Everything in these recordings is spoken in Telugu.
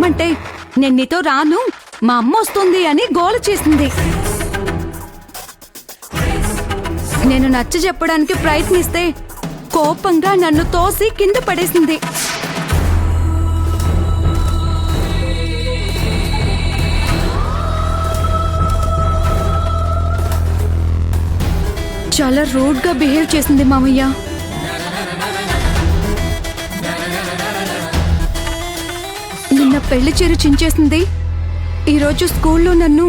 రమ్మంటే నేను నీతో రాను, మా అమ్మ వస్తుంది అని గోల చేసింది. నేను నచ్చ చెప్పడానికి ప్రయత్నిస్తే కోపంగా నన్ను తోసి కింద పడేసింది. చాలా రూడ్గా బిహేవ్ చేసింది మామయ్య. నిన్న పెళ్లి చీర చించేసింది, ఈరోజు స్కూల్లో నన్ను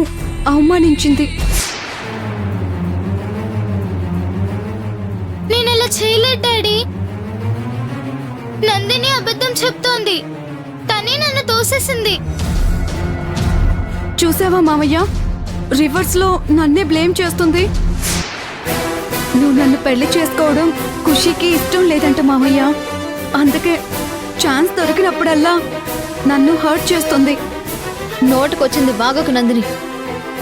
అవమానించింది. నేను ఇలా చేయలేదు డాడీ. నందిని అబద్ధం చెప్తోంది, తనే నన్ను తోసేసింది. చూసావా మామయ్య, రివర్స్ లో నన్నే బ్లేమ్ చేస్తుంది. నువ్వు నన్ను పెళ్లి చేసుకోవడం ఖుషికి ఇష్టం లేదంట మామయ్య. అందుకే ఛాన్స్ దొరికినప్పుడల్లా నన్ను హర్ట్ చేస్తుంది. నోటుకొచ్చింది బాగోకు నందిని.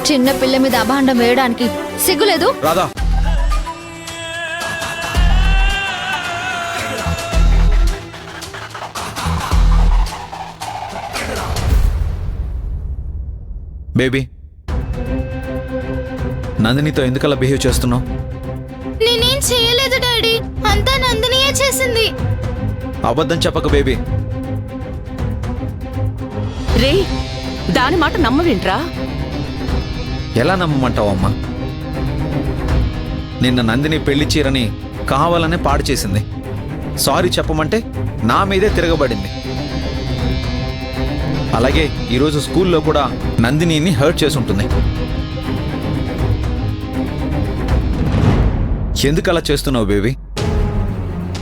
చిన్న పిల్ల మీద అభాండం వేయడానికి సిగ్గులేదు? రాధా, బేబీ, నందినితో ఎందుకలా బిహేవ్ చేస్తున్నావు? నేనేం చేయలేదు డాడీ, అంతా నందినియే చేసింది. అబద్ధం చెప్పక బేబీ. రే, దాని మాట నమ్మవేంట్రా? ఎలా నమ్మమంటావమ్మా? నిన్న నందిని పెళ్లి చీరని కావాలనే పాడు చేసింది. సారీ చెప్పమంటే నా మీదే తిరగబడింది. అలాగే ఈరోజు స్కూల్లో కూడా నందినిని హర్ట్ చేసి ఉంటుంది. ఎందుకు అలా చేస్తున్నావు బేబీ?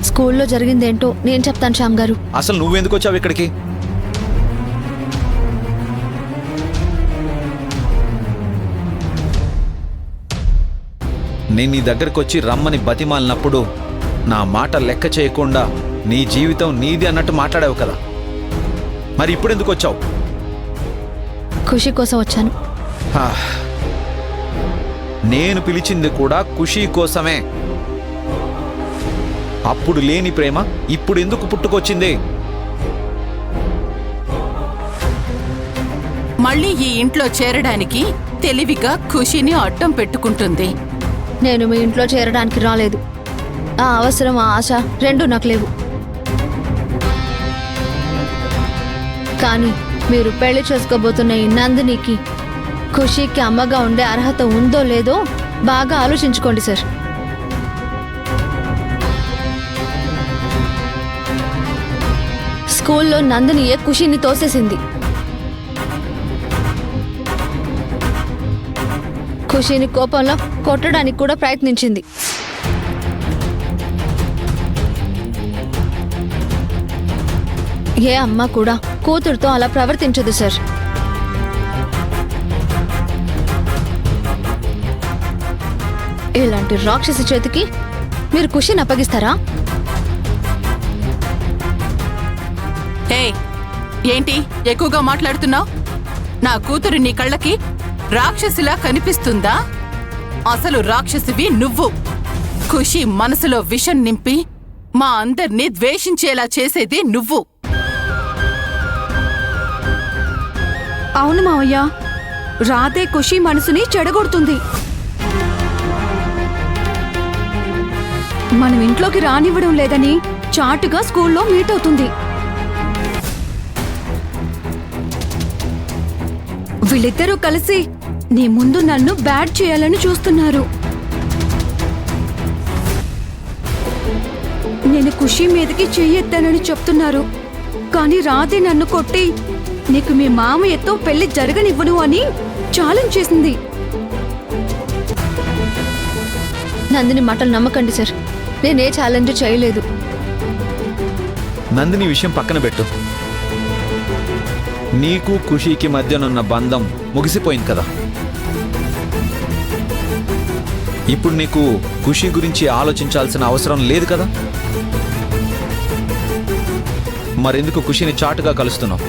స్కూల్లో జరిగిందేంటో నేను చెప్తాను శ్యామ్ గారు. అసలు నువ్వెందుకు వచ్చావు ఇక్కడికి? నేను నీ దగ్గరకు వచ్చి రమ్మని బతిమాలినప్పుడు నా మాట లెక్క చేయకుండా నీ జీవితం నీది అన్నట్టు మాట్లాడావు కదా, మరి ఇప్పుడు ఎందుకు వచ్చావు? ఖుషి కోసం వచ్చాను. నేను పిలిచింది కూడా ఖుషి కోసమే. అప్పుడు లేని ప్రేమ ఇప్పుడు ఎందుకు పుట్టుకొచ్చింది? మళ్ళీ ఈ ఇంట్లో చేరడానికి తెలివిగా ఖుషిని అడ్డం పెట్టుకుంటుంది. నేను మీ ఇంట్లో చేరడానికి రాలేదు. ఆ అవసరం, ఆ ఆశ రెండూ నాకు లేవు. కానీ మీరు పెళ్లి చేసుకోబోతున్న ఈ నందినికి ఖుషికి అమ్మగా ఉండే అర్హత ఉందో లేదో బాగా ఆలోచించుకోండి సార్. స్కూల్లో నందినియే ఖుషిని తోసేసింది. ఖుషిని కోపంలో కొట్టడానికి కూడా ప్రయత్నించింది. ఏ అమ్మ కూడా కూతురుతో అలా ప్రవర్తించదు సార్. ఇలాంటి రాక్షసి చేతికి మీరు ఖుషిని అప్పగిస్తారా? హే, ఏంటి ఎక్కువగా మాట్లాడుతున్నావు? నా కూతురు నీ కళ్ళకి రాక్షసిలా కనిపిస్తుందా? అసలు రాక్షసివి నువ్వు. ఖుషి మనసులో విషం నింపి మా అందర్నీ ద్వేషించేలా చేసేది నువ్వు. అవును మావయ్య, రాధే ఖుషి మనసుని చెడగొడుతుంది. మనం ఇంట్లోకి రానివ్వడం లేదని చాటుగా స్కూల్లో మీట్ అవుతుంది. వీళ్ళిద్దరూ కలిసి నీ ముందు నన్ను బ్యాడ్ చేయాలని చూస్తున్నారు. నేను ఖుషి మీదకి చెయ్యెత్తానని చెప్తున్నారు. కానీ రాధే నన్ను కొట్టి నీకు మీ మామయ్యతో పెళ్లి జరగనివ్వను అని ఛాలెంజ్ చేసింది. నందిని మాటలు నమ్మకండి సార్. నేనే ఛాలెంజ్ చేయలేదు. నందిని విషయం పక్కన పెట్టు. నీకు ఖుషీకి మధ్యనున్న బంధం ముగిసిపోయింది కదా. ఇప్పుడు నీకు ఖుషి గురించి ఆలోచించాల్సిన అవసరం లేదు కదా. మరెందుకు ఖుషిని చాటుగా కలుస్తున్నావు?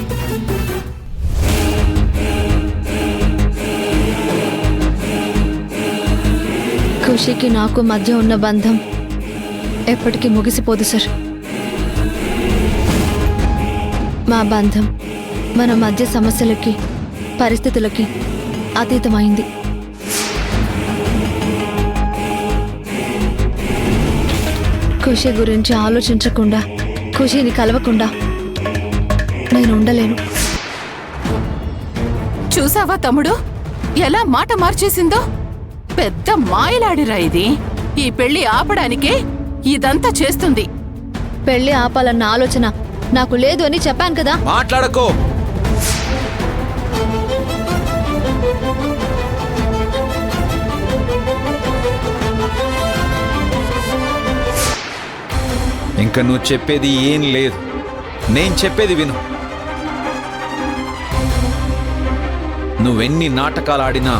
ఖుషికి నాకు మధ్య ఉన్న బంధం ఎప్పటికీ ముగిసిపోదు సార్. మా బంధం మన మధ్య సమస్యలకి పరిస్థితులకి అతీతమైంది. ఖుషి గురించి ఆలోచించకుండా, ఖుషిని కలవకుండా నేను ఉండలేను. చూసావా తమ్ముడు, ఎలా మాట మార్చేసిందో? పెద్ద మాయలాడిరా ఇది. ఈ పెళ్లి ఆపడానికే ఇదంతా చేస్తుంది. పెళ్లి ఆపాలన్న ఆలోచన నాకు లేదు అని చెప్పాను కదా. మాట్లాడకో. ఇంకా నువ్వు చెప్పేది ఏం లేదు. నేను చెప్పేది విను. నువ్వెన్ని నాటకాలు ఆడినా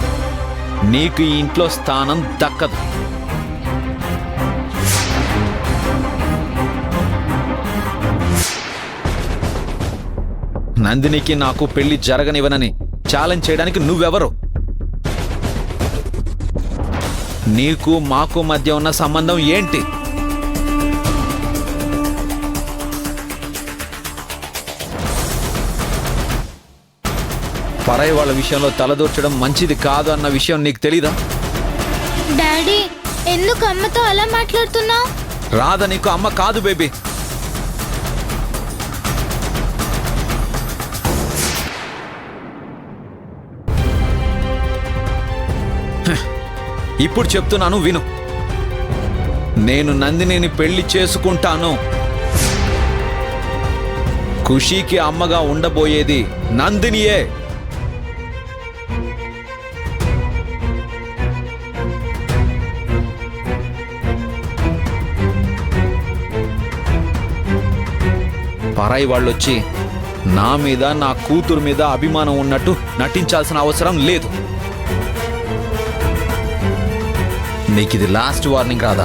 నీకు ఈ ఇంట్లో స్థానం దక్కదు. నందినికి నాకు పెళ్లి జరగనివ్వనని ఛాలెంజ్ చేయడానికి నువ్వెవరు? నీకు మాకు మధ్య ఉన్న సంబంధం ఏంటి? పరాయి వాళ్ళ విషయంలో తలదూర్చడం మంచిది కాదు అన్న విషయం నీకు తెలీదా? డాడీ, ఎందుకు అమ్మతో అలా మాట్లాడుతున్నావు? రాధ నీకు అమ్మ కాదు బేబీ. ఇప్పుడు చెప్తున్నాను విను. నేను నందినిని పెళ్లి చేసుకుంటాను. ఖుషీకి అమ్మగా ఉండబోయేది నందినియే. పరాయి వాళ్ళొచ్చి నా మీద, నా కూతురు మీద అభిమానం ఉన్నట్టు నటించాల్సిన అవసరం లేదు. నీకిది లాస్ట్ వార్నింగ్ రాదా?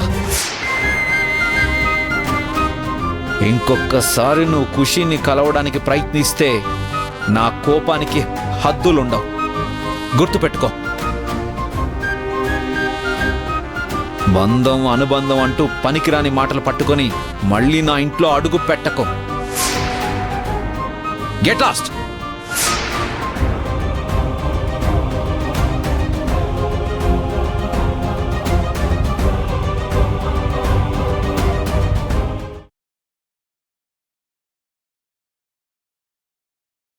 ఇంకొకసారి నువ్వు ఖుషీని కలవడానికి ప్రయత్నిస్తే నా కోపానికి హద్దులుండవు. గుర్తుపెట్టుకో. బంధం అనుబంధం అంటూ పనికిరాని మాటలు పట్టుకొని మళ్ళీ నా ఇంట్లో అడుగు పెట్టకో. Get lost.